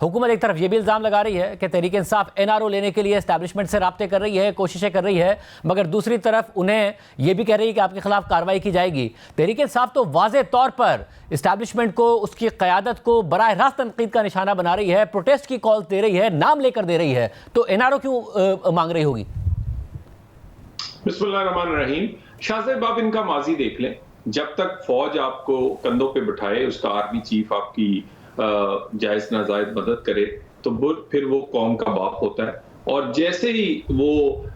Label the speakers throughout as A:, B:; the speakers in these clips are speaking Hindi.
A: हुकूमत एक तरफ ये भी इल्ज़ाम लगा रही है कि तहरीक इंसाफ एनआरओ लेने के लिए एस्टैब्लिशमेंट से राब्ते कर रही है, कोशिशें कर रही है, मगर दूसरी तरफ उन्हें यह भी कह रही है कि आपके खिलाफ कार्रवाई की जाएगी। तहरीक इंसाफ तो वाज़े तौर पर एस्टैब्लिशमेंट को, उसकी क़यादत को बराह रास्त तनकीद का निशाना बना रही है, प्रोटेस्ट की कॉल दे रही है, नाम लेकर दे रही है, तो एनआरओ क्यों मांग रही होगी?
B: बिस्मिल्लाहिर्रहमानिर्रहीम। शाहज़ेब, आप इनका माजी देख लें। जब तक फौज आपको कंधों पे बिठाए, उसका आर्मी चीफ आपकी जायज नाजायज मदद करे, तो फिर वो कौम का बाप होता है। और जैसे ही वो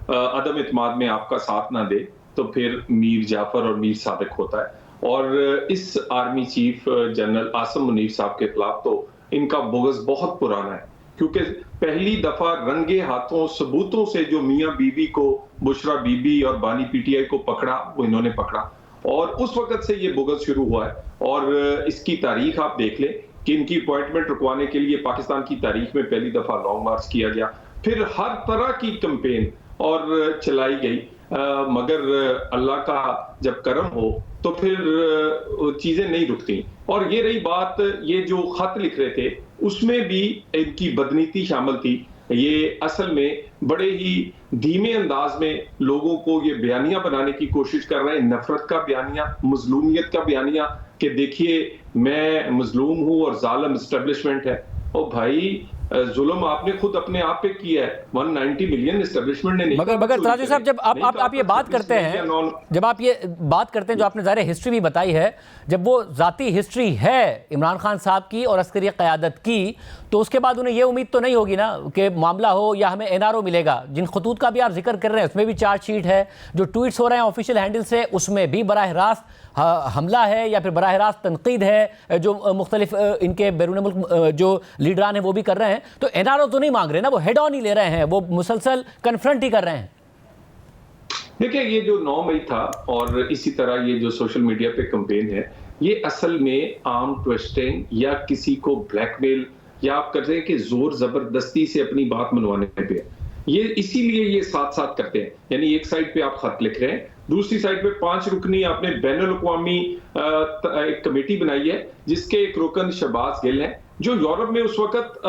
B: अदम इत्माद में आपका साथ ना दे, तो फिर मीर जाफर और मीर सादिक होता है। और इस army chief general Asim Munir साहब के खिलाफ तो इनका बुग़्ज़ बहुत पुराना है, क्योंकि पहली दफा रंगे हाथों सबूतों से जो मियां बीवी को, बुशरा बीबी और बानी पीटीआई को पकड़ा, वो इन्होंने पकड़ा, और उस वक्त से ये बुग़्ज़ शुरू हुआ है। और इसकी तारीख आप देख लें कि इनकी अपॉइंटमेंट रुकवाने के लिए पाकिस्तान की तारीख में पहली दफा लॉन्ग मार्च किया गया, फिर हर तरह की कैंपेन और चलाई गई, मगर अल्लाह का जब करम हो तो फिर चीजें नहीं रुकती। और ये रही बात, ये जो खत लिख रहे थे उसमें भी इनकी बदनीति शामिल थी। ये असल में बड़े ही धीमे अंदाज में लोगों को ये बयानिया बनाने की कोशिश कर रहे हैं, नफरत का बयानिया, मजलूमियत का बयानिया, कि देखिए मैं मजलूम हूं और जालिम एस्टेब्लिशमेंट है। और भाई, जुल्म आपने खुद अपने आप पे किया है, 190 मिलियन एस्टेब्लिशमेंट ने नहीं।
A: मगर तराजू साहब, जब आप ये बात करते हैं, जब आप ये बात करते हैं, जो आपने ज़ाहिर हिस्ट्री भी बताई है, जब वो ज़ाती हिस्ट्री है इमरान खान साहब की और अस्करी क़यादत की, तो उसके बाद उन्हें ये उम्मीद तो नहीं होगी ना कि मामला हो या हमें एनआरओ मिलेगा। जिन खतूत का भी आप जिक्र कर रहे हैं उसमें भी चार्जशीट है, जो ट्वीट्स हो रहे हैं ऑफिशियल हैंडल से उसमें भी बराह रास्त हमला है या फिर बराह रास्त तनकीद है, जो मुख्तलिफ इनके बैरून मुल्क जो लीडरान हैं वो भी कर रहे हैं। तो एनआरओ तो नहीं मांग रहे ना, वो हेड ऑन ही ले रहे हैं, वो मुसलसल कन्फ्रंट ही कर रहे हैं।
B: देखिए, ये जो 9 मई था और इसी तरह ये जो सोशल मीडिया पे कैंपेन है, ये असल में आर्म ट्विस्टिंग या किसी को ब्लैकमेल, या आप कहते हैं कि जोर जबरदस्ती से अपनी बात मनवाने पे, ये इसीलिए ये साथ साथ करते हैं। यानी एक साइड पे आप खत लिख रहे हैं, दूसरी साइड पे 5 रुकनी आपने बैनुल अक़वामी एक कमेटी बनाई है, जिसके एक रुकन शहबाज गिल हैं, जो यूरोप में उस वक्त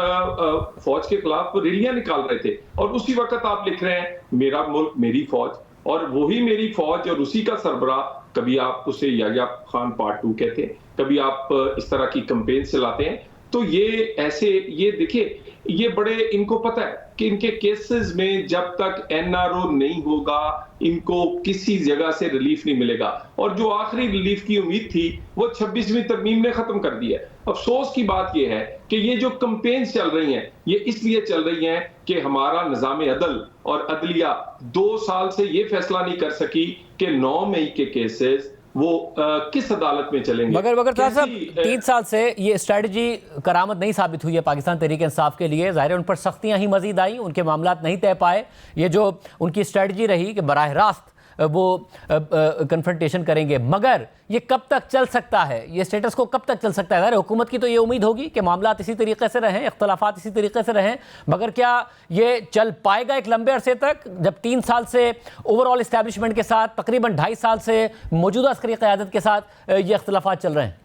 B: फौज के खिलाफ रैलियां निकाल रहे थे। और उसी वक्त आप लिख रहे हैं मेरा मुल्क मेरी फौज, और वही मेरी फौज और उसी का सरबराह, कभी आप उसे याह्या खान पार्ट 2 कहते हैं, कभी आप इस तरह की कैंपेन चलाते हैं। तो ये ऐसे, ये देखिए, ये बड़े, इनको पता है कि इनके केसेस में जब तक एनआरओ नहीं होगा इनको किसी जगह से रिलीफ नहीं मिलेगा। और जो आखिरी रिलीफ की उम्मीद थी वो 26वीं तरमीम ने खत्म कर दी है। अफसोस की बात यह है कि ये जो कैंपेन्स चल रही हैं, ये इसलिए चल रही हैं कि हमारा निजाम अदल और अदलिया 2 साल से ये फैसला नहीं कर सकी कि 9 मई के केसेस वो किस अदालत में चलेंगे।
A: मगर साहब, 3 साल से ये स्ट्रेटजी करामत नहीं साबित हुई है पाकिस्तान तहरीक इंसाफ के लिए। ज़ाहिर है उन पर सख्तियां ही मजीद आई, उनके मामलात नहीं तय पाए। ये जो उनकी स्ट्रेटजी रही कि बराह रास्त वो कन्फ्रंटेशन करेंगे, मगर ये कब तक चल सकता है, ये स्टेटस को कब तक चल सकता है? हुकूमत की तो ये उम्मीद होगी कि मामलात इसी तरीके से रहें, इख्तलाफात इसी तरीके से रहें, मगर क्या ये चल पाएगा एक लंबे अरसे तक, जब 3 साल से ओवरऑल इस्टेब्लिशमेंट के साथ, तकरीबन 2.5 साल से मौजूदा अस्करी क़यादत के साथ ये इख्तलाफात चल रहे हैं?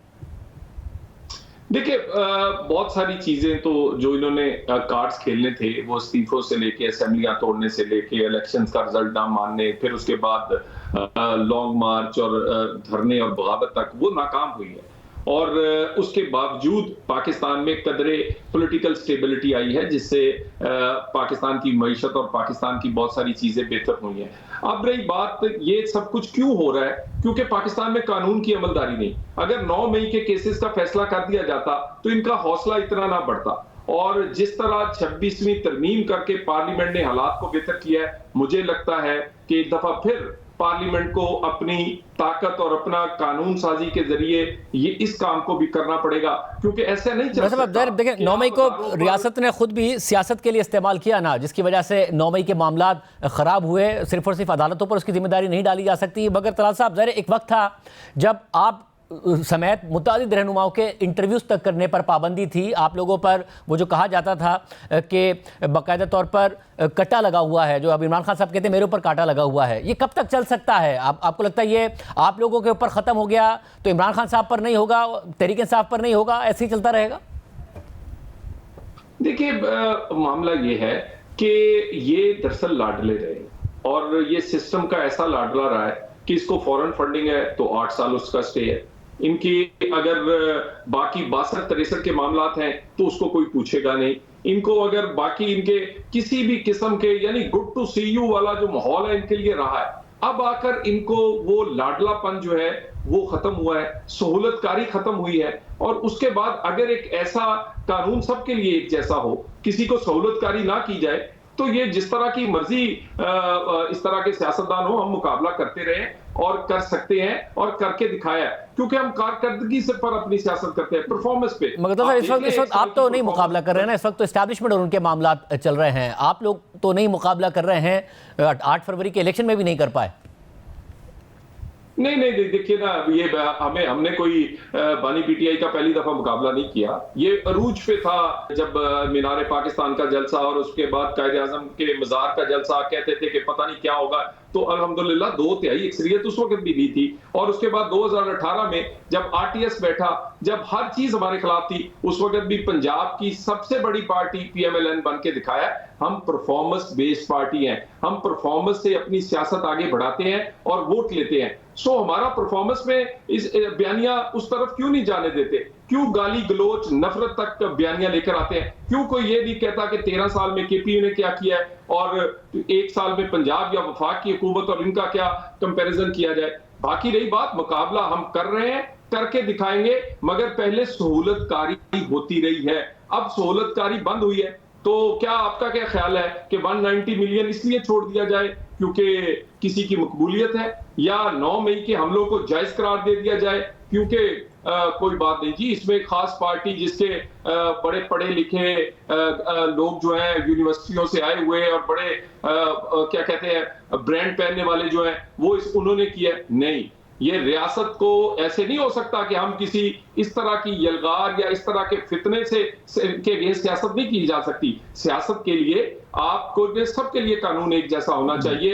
B: देखिए, बहुत सारी चीजें तो जो इन्होंने कार्ड्स खेलने थे, वो इस्तीफों से लेके, असेंबलियां तोड़ने से लेके, इलेक्शंस का रिजल्ट ना मानने, फिर उसके बाद लॉन्ग मार्च और धरने और बगावत तक, वो नाकाम हुई है। और उसके बावजूद पाकिस्तान में कदरे पॉलिटिकल स्टेबिलिटी आई है, जिससे पाकिस्तान की मईशत और पाकिस्तान की बहुत सारी चीजें बेहतर हुई हैं। अब रही बात, ये सब कुछ क्यों हो रहा है? क्योंकि पाकिस्तान में कानून की अमलदारी नहीं। अगर 9 मई के केसेस का फैसला कर दिया जाता तो इनका हौसला इतना ना बढ़ता। और जिस तरह 26वीं तरमीम करके पार्लियामेंट ने हालात को बेहतर किया है, मुझे लगता है कि एक दफा फिर पार्लियामेंट को अपनी ताकत और अपना कानून साजी के जरिए ये इस काम को भी करना पड़ेगा, क्योंकि ऐसे नहीं चल सकता।
A: देखिए, 9 मई को रियासत ने खुद भी सियासत के लिए इस्तेमाल किया ना, जिसकी वजह से 9 मई के मामलात खराब हुए। सिर्फ और सिर्फ अदालतों पर उसकी जिम्मेदारी नहीं डाली जा सकती। मगर तलाल साहब, ज़ाहिर एक वक्त था जब आप समेत मुतादिद रहनुमाओं के इंटरव्यूज़ तक करने पर पाबंदी थी। आप लोगों पर वो जो कहा जाता था कि बाकायदा तौर पर कटा लगा हुआ है, जो अब इमरान खान साहब कहते हैं मेरे ऊपर काटा लगा हुआ है, ये कब तक चल सकता है? आपको लगता है ये आप लोगों के ऊपर ख़त्म हो गया तो इमरान खान साहब पर नहीं होगा, तहरीक इंसाफ पर नहीं होगा, ऐसे ही चलता रहेगा?
B: देखिए मामला ये है कि ये दरअसल लाडले रहे और ये सिस्टम का ऐसा लाडला रहा है कि इसको फॉरेन फंडिंग है तो 8 साल उसका स्टे है। इनकी अगर बाकी 62-63 के मामलात हैं तो उसको कोई पूछेगा नहीं। इनको अगर बाकी इनके किसी भी किस्म के यानी गुड टू सी यू वाला जो माहौल है इनके लिए रहा है, अब आकर इनको वो लाडलापन जो है वो खत्म हुआ है, सहूलतकारी खत्म हुई है। और उसके बाद अगर एक ऐसा कानून सबके लिए एक जैसा हो, किसी को सहूलतकारी ना की जाए, तो ये जिस तरह की मर्जी इस तरह के सियासतदान हो, हम मुकाबला करते रहे और कर सकते हैं और करके दिखाया, क्योंकि हम कारकर्दगी से पर अपनी सियासत करते हैं, परफॉर्मेंस पे।
A: मगर सर इस वक्त आप तो नहीं मुकाबला कर रहे हैं ना, इस वक्त तो एस्टैब्लिशमेंट और उनके मामला चल रहे हैं, आप लोग तो नहीं मुकाबला कर रहे हैं, 8 फरवरी के इलेक्शन में भी नहीं कर पाए।
B: नहीं देखिए ना, ये हमने कोई बानी पीटीआई का पहली दफा मुकाबला नहीं किया। ये अरूज पे था जब मीनारे पाकिस्तान का जलसा और उसके बाद कायदे आजम के मजार का जलसा, कहते थे कि पता नहीं क्या होगा, तो अल्हम्दुलिल्लाह 2/3 अक्सरियत उस वक्त भी दी थी। और उसके बाद 2018 में जब आरटीएस बैठा, जब हर चीज हमारे खिलाफ थी, उस वक्त भी पंजाब की सबसे बड़ी पार्टी पीएमएलएन बन के दिखाया हम परफॉर्मेंस बेस्ड पार्टी हैं, हम परफॉर्मेंस से अपनी सियासत आगे बढ़ाते हैं और वोट लेते हैं। सो हमारा परफॉर्मेंस में इस बयानियां उस तरफ क्यों नहीं जाने देते? क्यों गाली गलोच नफरत तक बयानियां लेकर आते हैं? क्यों कोई ये नहीं कहता कि 13 साल में केपीयू ने क्या किया है और 1 साल में पंजाब या वफाक की हुकूमत और इनका क्या कंपैरिजन किया जाए? बाकी रही बात, मुकाबला हम कर रहे हैं, करके दिखाएंगे, मगर पहले सहूलतकारी होती रही है, अब सहूलतकारी बंद हुई है। तो क्या आपका क्या ख्याल है कि 190 मिलियन इसलिए छोड़ दिया जाए क्योंकि किसी की मकबूलियत है, या 9 मई के हमलों को जायज करार दे दिया जाए क्योंकि कोई बात नहीं जी, इसमें खास पार्टी जिसके बड़े पढ़े लिखे लोग जो हैं यूनिवर्सिटियों से आए हुए और बड़े क्या कहते हैं ब्रांड पहनने वाले जो हैं वो उन्होंने किया। नहीं, ये रियासत को ऐसे नहीं हो सकता कि हम किसी इस तरह की यलगार या इस तरह के फितने से के अगेंस्ट सियासत नहीं की जा सकती। सियासत के लिए आपको सबके लिए कानून एक जैसा होना चाहिए।